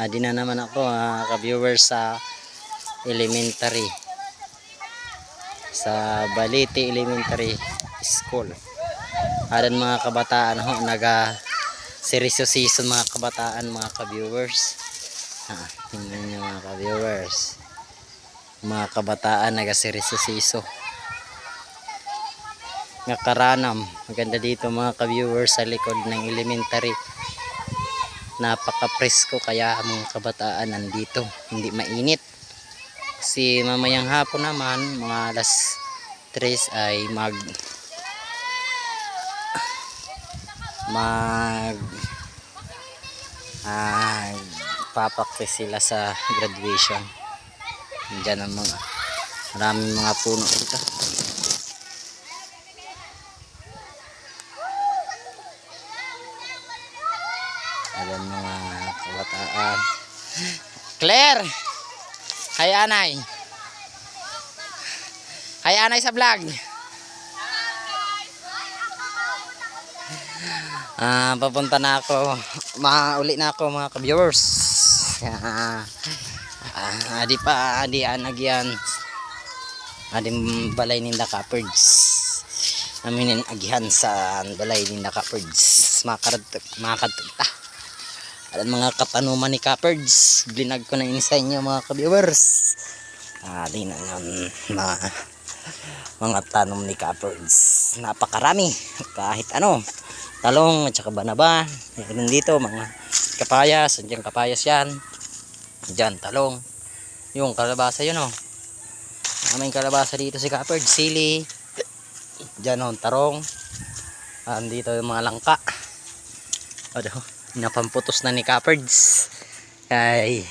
Di na naman ako ka-viewers sa elementary, sa Balete Elementary School. Adan mga kabataan ho, naga seryoso season mga kabataan, mga ka-viewers. Tingnan nyo mga ka-viewers, mga kabataan naga seryoso season nga karanam. Maganda dito mga ka-viewers sa likod ng elementary. Napaka-presko kaya mga kabataan nandito, hindi mainit. Kasi mamayang hapon naman mga alas 3 ay papakti sila sa graduation. Diyan ang maraming mga puno dito. Ayan mga kabataan. Claire! Hi Anay! Hi Anay sa vlog! Papunta na ako, uli na ako mga ka-viewers. Adi anagyan adim balay ninda ka-birds. Namin agihan sa balay ninda ka-birds. Makakadta. Alam mga katanuman ni ka-birds, blinag ko na ini sa inyo mga ka-viewers. Di na yan mga tanom ni ka-birds. Napakarami kahit ano. Talong at saka banaba. Meron dito mga kapayas. Andiyan kapayas yan. Diyan talong. Yung kalabasa yun oh. May kalabasa dito si kaperd. Sili. Diyan oh tarong. Andito yung mga langka. Napamputos na ni kaperds. Ay